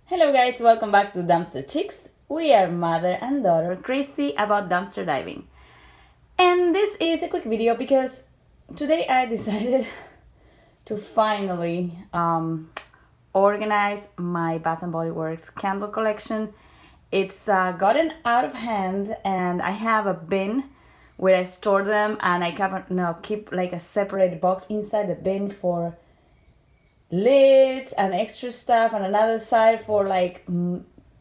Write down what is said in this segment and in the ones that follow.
Hello guys, welcome back to Dumpster Chicks. We are mother and daughter crazy about dumpster diving. And this is a quick video because today I decided to finally organize my Bath & Body Works candle collection. It's gotten out of hand and I have a bin where I store them, and I keep like a separate box inside the bin for lids and extra stuff, and another side for like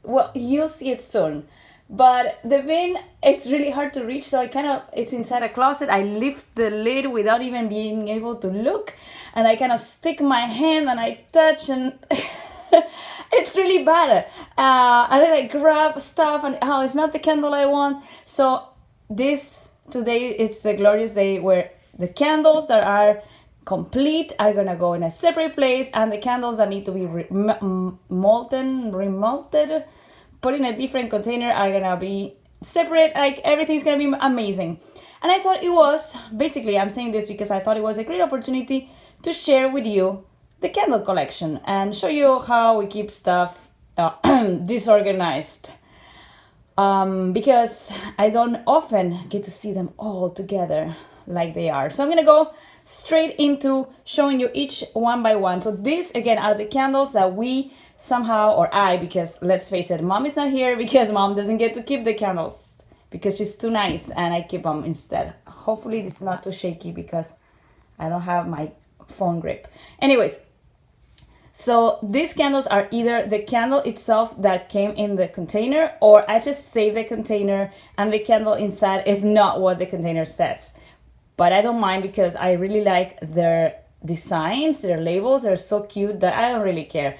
well, you'll see it soon. But the bin, it's really hard to reach, so it's inside a closet. I lift the lid without even being able to look, and I kind of stick my hand and I touch, and it's really bad. And then I grab stuff, and it's not the candle I want. So today it's the glorious day where the candles that are complete are gonna go in a separate place, and the candles that need to be remelted, put in a different container, are gonna be separate. Like, everything's gonna be amazing. And I thought it was, basically I'm saying this because I thought it was a great opportunity to share with you the candle collection and show you how we keep stuff disorganized, because I don't often get to see them all together like they are. So I'm gonna go straight into showing you each one by one. So these again are the candles that we somehow, or I, because let's face it, mom is not here because mom doesn't get to keep the candles because she's too nice, and I keep them instead. Hopefully this is not too shaky because I don't have my phone grip. Anyways, so these candles are either the candle itself that came in the container, or I just saved the container and the candle inside is not what the container says. But I don't mind because I really like their designs, their labels. They're so cute that I don't really care.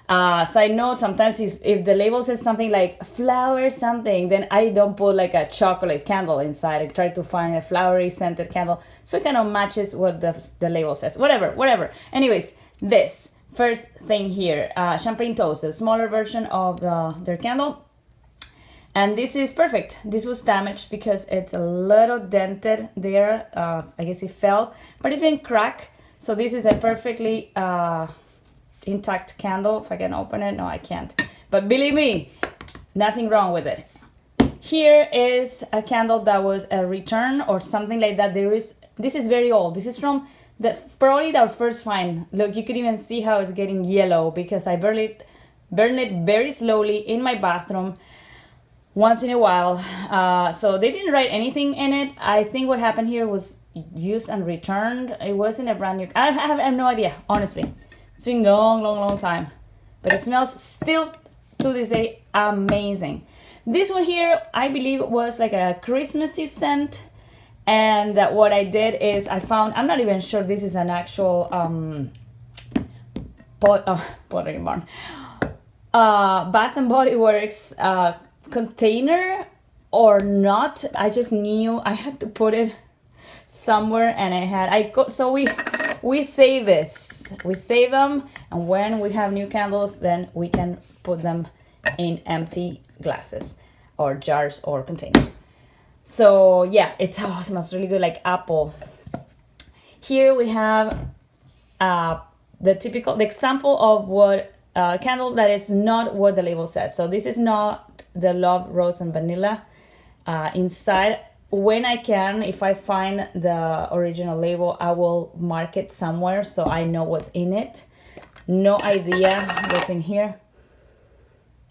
Side note, sometimes if the label says something like flower something, then I don't put like a chocolate candle inside. I try to find a flowery scented candle so it kind of matches what the label says. Whatever. Anyways, this first thing here, champagne toast, the smaller version of their candle. And this is perfect. This was damaged because it's a little dented there. I guess it fell, but it didn't crack. So this is a perfectly intact candle. If I can open it, no, I can't. But believe me, nothing wrong with it. Here is a candle that was a return or something like that. This is very old. This is from probably our first find. Look, you could even see how it's getting yellow because I burn it very slowly in my bathroom once in a while. So they didn't write anything in it. I think what happened here was used and returned. It wasn't a brand new. I have no idea, honestly. It's been long time, but it smells still to this day amazing. This one here, I believe, was like a Christmassy scent. And what I did is I found, I'm not even sure this is an actual Pottery Barn, Bath and Body Works container or not. I just knew I had to put it somewhere, and so we save this. We save them, and when we have new candles, then we can put them in empty glasses or jars or containers. So yeah, it smells really good, like apple. Here we have the example of what candle that is not what the label says. So this is not the Love, Rose and Vanilla inside. When I can, if I find the original label, I will mark it somewhere so I know what's in it. No idea what's in here.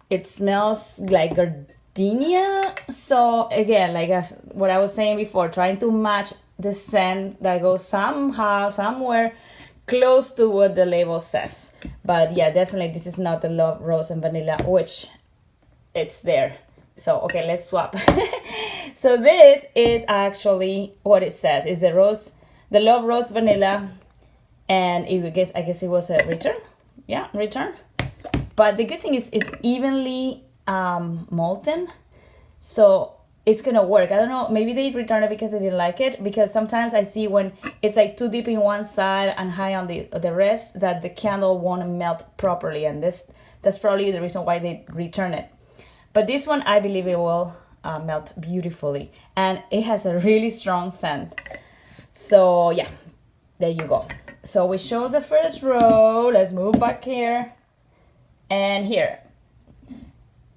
It smells like gardenia. So again, like what I was saying before, trying to match the scent that goes somehow, somewhere close to what the label says. But yeah, definitely this is not the Love, Rose and Vanilla, which it's there. So okay, let's swap. So this is actually what it says. It's the Love, Rose, Vanilla, and I guess it was a return. Yeah, return. But the good thing is it's evenly molten, so it's gonna work. I don't know, maybe they returned it because they didn't like it, because sometimes I see when it's like too deep in one side and high on the rest, that the candle won't melt properly, and that's probably the reason why they return it. But this one, I believe it will melt beautifully, and it has a really strong scent. So yeah, there you go. So we show the first row. Let's move back here. And here.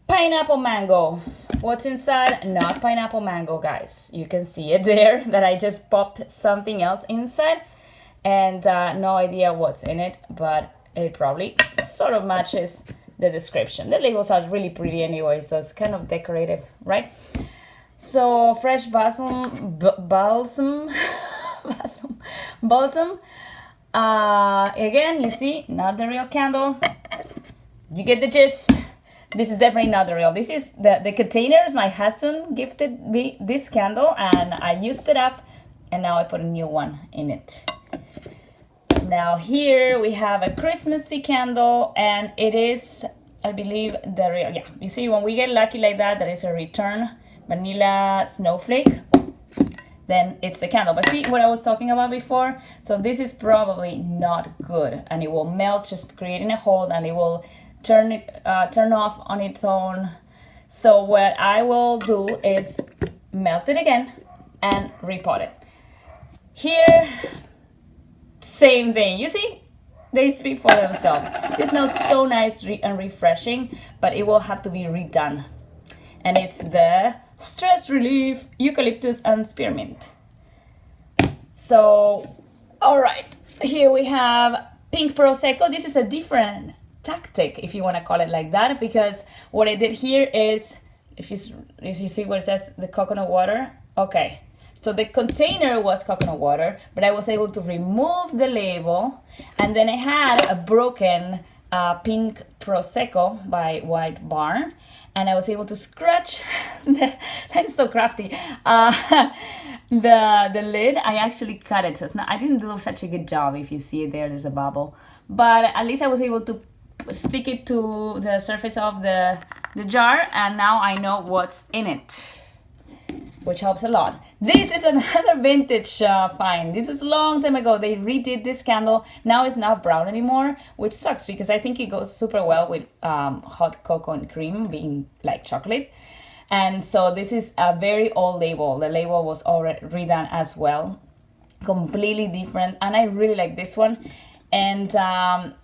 Pineapple mango. What's inside? Not pineapple mango, guys. You can see it there that I just popped something else inside. And no idea what's in it, but it probably sort of matches the description. The labels are really pretty anyway, so it's kind of decorative, right? So fresh balsam. Again, you see, not the real candle. You get the gist. This is definitely not the real. This is the containers. My husband gifted me this candle, and I used it up, and now I put a new one in it. Now here we have a Christmassy candle, and it is, I believe, the real. Yeah, you see, when we get lucky like that, there is a return vanilla snowflake, then it's the candle. But see what I was talking about before? So this is probably not good, and it will melt, just creating a hole, and it will turn off on its own. So what I will do is melt it again and repot it. Here, same thing. You see, they speak for themselves. It smells so nice and refreshing, but it will have to be redone. And it's the Stress Relief Eucalyptus and Spearmint. So, all right, here we have Pink Prosecco. This is a different tactic, if you want to call it like that, because what I did here is, if you see where it says the coconut water, okay. So the container was coconut water, but I was able to remove the label, and then I had a broken Pink Prosecco by White Barn, and I was able to scratch I'm so crafty. The lid, I actually cut it. So it's not, I didn't do such a good job. If you see it there's a bubble, but at least I was able to stick it to the surface of the jar, and now I know what's in it, which helps a lot. This is another vintage find. This is a long time ago. They redid this candle. Now it's not brown anymore, which sucks because I think it goes super well with hot cocoa and cream, being like chocolate. And so this is a very old label. The label was already redone as well, completely different, and I really like this one. And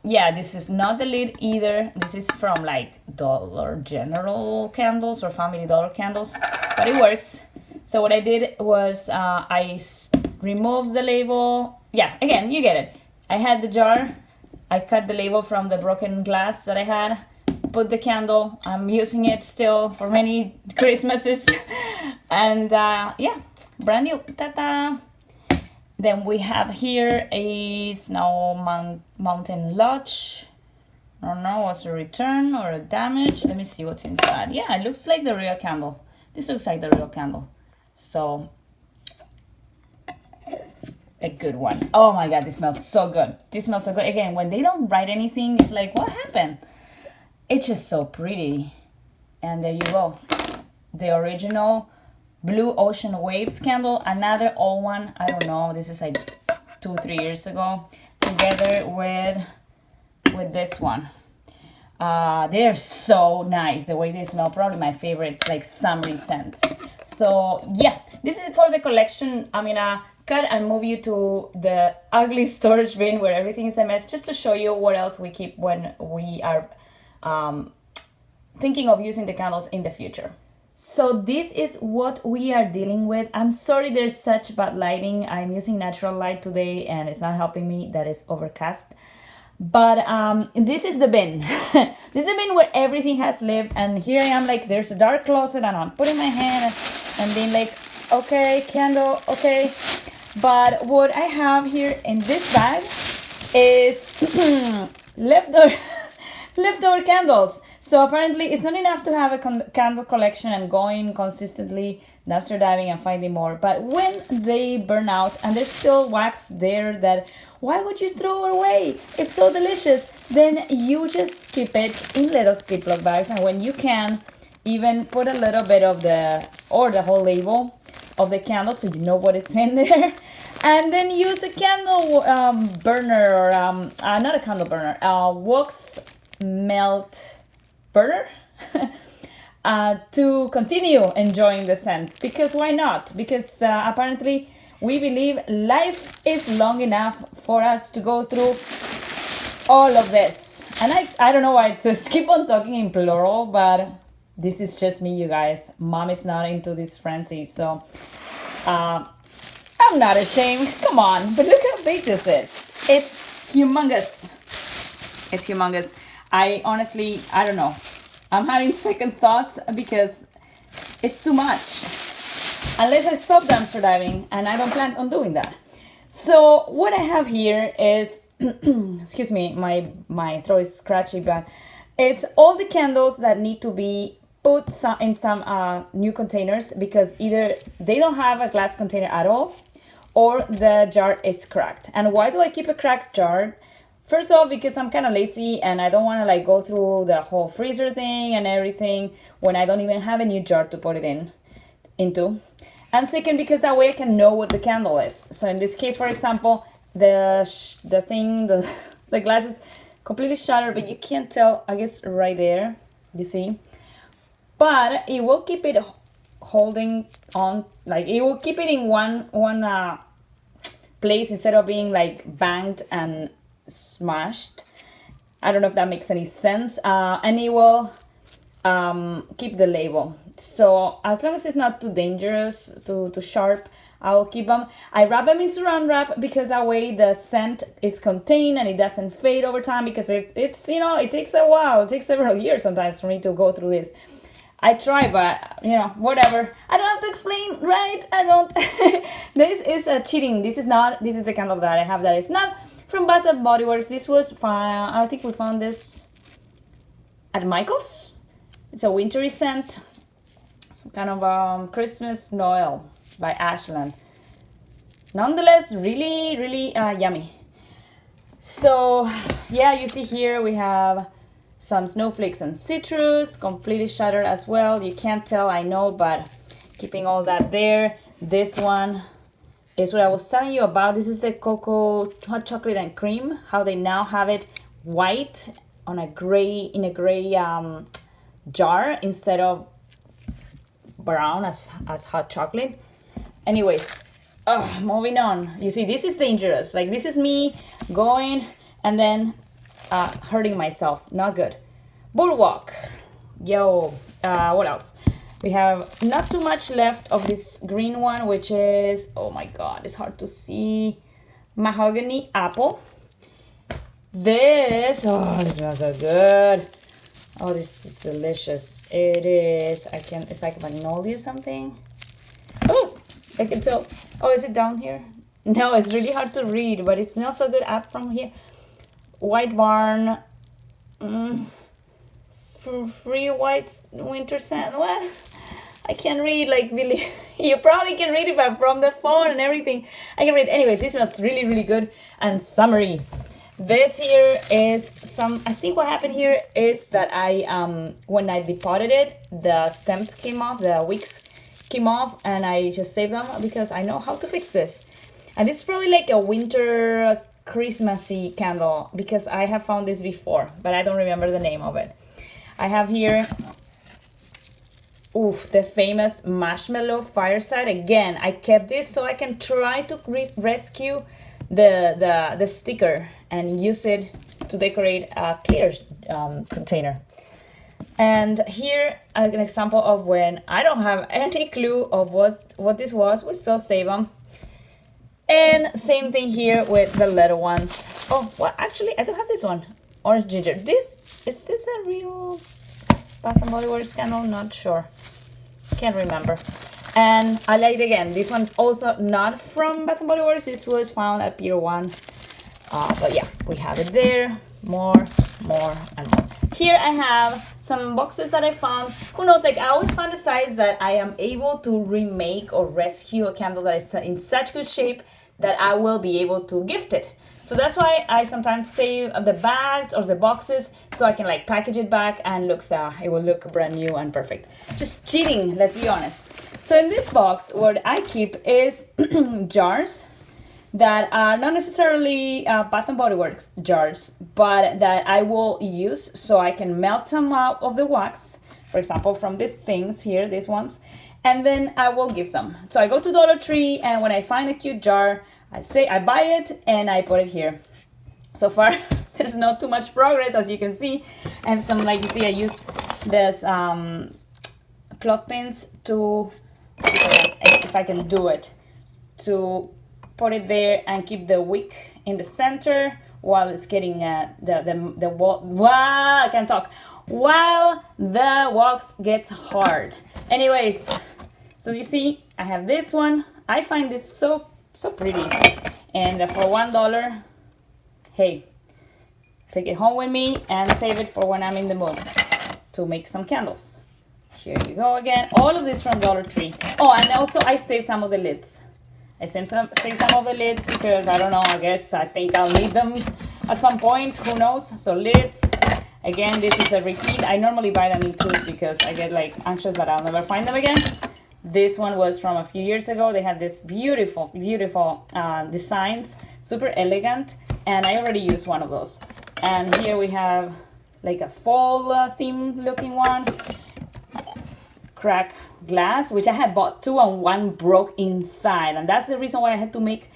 yeah, this is not the lid either. This is from like Dollar General candles or Family Dollar candles, but it works. So what I did was I removed the label. Yeah, again, you get it. I had the jar. I cut the label from the broken glass that I had. Put the candle. I'm using it still for many Christmases. And yeah, brand new. Ta-da! Then we have here a Snow Mountain Lodge. I don't know what's a return or a damage. Let me see what's inside. Yeah, it looks like the real candle. This looks like the real candle. So, a good one. Oh my God, this smells so good. This smells so good. Again, when they don't write anything, it's like, what happened? It's just so pretty. And there you go. The original Blue Ocean Waves candle. Another old one. I don't know. This is like 2-3 years ago. Together with this one. They're so nice. The way they smell. Probably my favorite, like, summery scents. So yeah, this is for the collection. I'm gonna cut and move you to the ugly storage bin where everything is a mess, just to show you what else we keep when we are thinking of using the candles in the future. So this is what we are dealing with. I'm sorry there's such bad lighting. I'm using natural light today and it's not helping me that it's overcast. But this is the bin. This is the bin where everything has lived, and here I am, like, there's a dark closet and I'm putting my hand and being like, okay, candle, okay. But what I have here in this bag is leftover candles. So apparently it's not enough to have a candle collection and going consistently dumpster diving and finding more. But when they burn out and there's still wax there that, why would you throw it away? It's so delicious. Then you just keep it in little Ziploc bags. And when you can, even put a little bit of the whole label of the candle so you know what it's in there. And then use a candle burner or, not a candle burner, wax melt burner to continue enjoying the scent. Because why not? Because apparently we believe life is long enough for us to go through all of this. And I don't know why I just keep on talking in plural, but this is just me, you guys. Mom is not into this frenzy, so I'm not ashamed. Come on, but look how big this is. It's humongous. It's humongous. I honestly, I don't know. I'm having second thoughts because it's too much. Unless I stop dumpster diving, and I don't plan on doing that. So what I have here is, excuse me, my throat is scratchy, but it's all the candles that need to be put in some new containers, because either they don't have a glass container at all, or the jar is cracked. And why do I keep a cracked jar? First off, because I'm kind of lazy and I don't want to like go through the whole freezer thing and everything when I don't even have a new jar to put it into. And second, because that way I can know what the candle is. So in this case, for example, the glass is completely shattered, but you can't tell, I guess right there, you see. But it will keep it holding on, like it will keep it in one place instead of being like banged and smashed. I don't know if that makes any sense. And it will keep the label. So as long as it's not too dangerous, too sharp, I'll keep them. I wrap them in saran wrap because that way the scent is contained and it doesn't fade over time, because it's you know, it takes a while. It takes several years sometimes for me to go through this. I try, but you know, whatever. I don't have to explain, right? I don't. This is cheating. This is the candle that I have that is not from Bath and Body Works. This was fine. I think we found this at Michael's. It's a wintry scent. Some kind of Christmas Noel by Ashland. Nonetheless, really, really yummy. So yeah, you see here we have some snowflakes and citrus, completely shattered as well. You can't tell, I know, but keeping all that there. This one is what I was telling you about. This is the cocoa hot chocolate and cream, how they now have it white on a gray, in a gray jar instead of brown as hot chocolate. Anyways, moving on. You see, this is dangerous. Like, this is me going and then hurting myself. Not good. Boardwalk. Yo, what else? We have not too much left of this green one, which is, oh my god, it's hard to see. Mahogany apple. This, oh, this smells so good. Oh, this is delicious. It is, it's like magnolia something. Oh, I can tell. Oh, is it down here? No, it's really hard to read, but it's not so good up from here. White barn. Free white winter sand. What? I can't read, like, really. You probably can read it, but from the phone and everything, I can read. Anyway, this smells really, really good and summery. This here is some, I think what happened here is that I, when I depotted it, the stems came off, the wicks came off, and I just saved them because I know how to fix this. And this is probably like a winter Christmassy candle, because I have found this before, but I don't remember the name of it. I have here, the famous marshmallow fireside. Again, I kept this so I can try to rescue the sticker and use it to decorate a clear container. And here an example of when I don't have any clue of what this was. We still save them. And same thing here with the little ones. Oh, well, actually, I don't have this one. Orange ginger. Is this a real Bath and Body Works candle? Not sure. Can't remember. And I like it again. This one's also not from Bath and Body Works. This was found at Pier 1. But yeah, we have it there. More, and more. Here I have some boxes that I found. Who knows, like, I always fantasize that I am able to remake or rescue a candle that is in such good shape that I will be able to gift it. So that's why I sometimes save the bags or the boxes so I can like package it back and it will look brand new and perfect. Just cheating, let's be honest. So in this box, what I keep is jars that are not necessarily Bath and Body Works jars, but that I will use so I can melt them out of the wax, for example, from these things here, these ones, and then I will give them. So I go to Dollar Tree, and when I find a cute jar, I buy it and I put it here. So far, there's not too much progress, as you can see. And some, like you see, I use this cloth pins to, if I can do it, to put it there and keep the wick in the center while it's getting the wall. Wow, I can't talk. While the wax gets hard. Anyways, so you see, I have this one. I find this so pretty, and for $1, hey, take it home with me and save it for when I'm in the mood to make some candles. Here you go again. All of this from Dollar Tree. Oh, and also I saved some of the lids. I saved some of the lids because I don't know, I think I'll need them at some point, who knows. So lids, again, this is a repeat. I normally buy them in twos because I get like anxious that I'll never find them again. This one was from a few years ago. They had this beautiful designs, super elegant, and I already used one of those. And here we have like a fall theme looking one. Crack glass, which I had bought 2 and 1 broke inside, and that's the reason why I had to make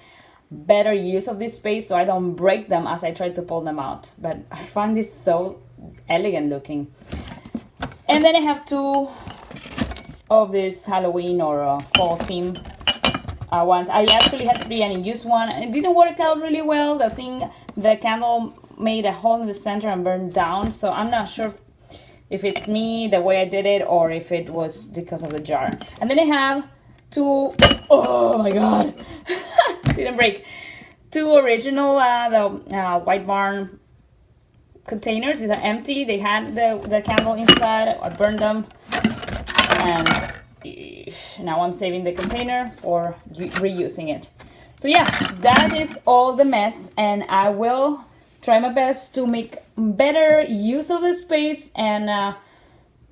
better use of this space so I don't break them as I try to pull them out. But I find this so elegant looking. And then I have 2 of this Halloween or fall theme ones. I actually had 3 and I used one, and it didn't work out really well. The candle made a hole in the center and burned down, so I'm not sure if it's me, the way I did it, or if it was because of the jar. And then I have 2, oh my god, didn't break, 2 original White Barn containers. These are empty. They had the candle inside. I burned them, and now I'm saving the container for reusing it. So yeah, that is all the mess, and I will try my best to make better use of the space, and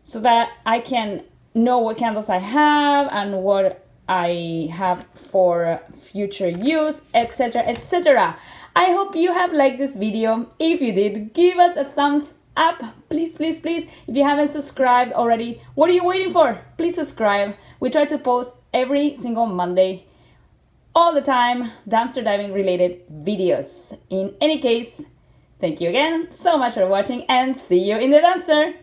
so that I can know what candles I have and what I have for future use, etc, etc. I hope you have liked this video. If you did, give us a thumbs up, please, please, please. If you haven't subscribed already, what are you waiting for? Please subscribe. We try to post every single Monday, all the time, dumpster diving related videos. In any case, thank you again so much for watching, and see you in the dumpster.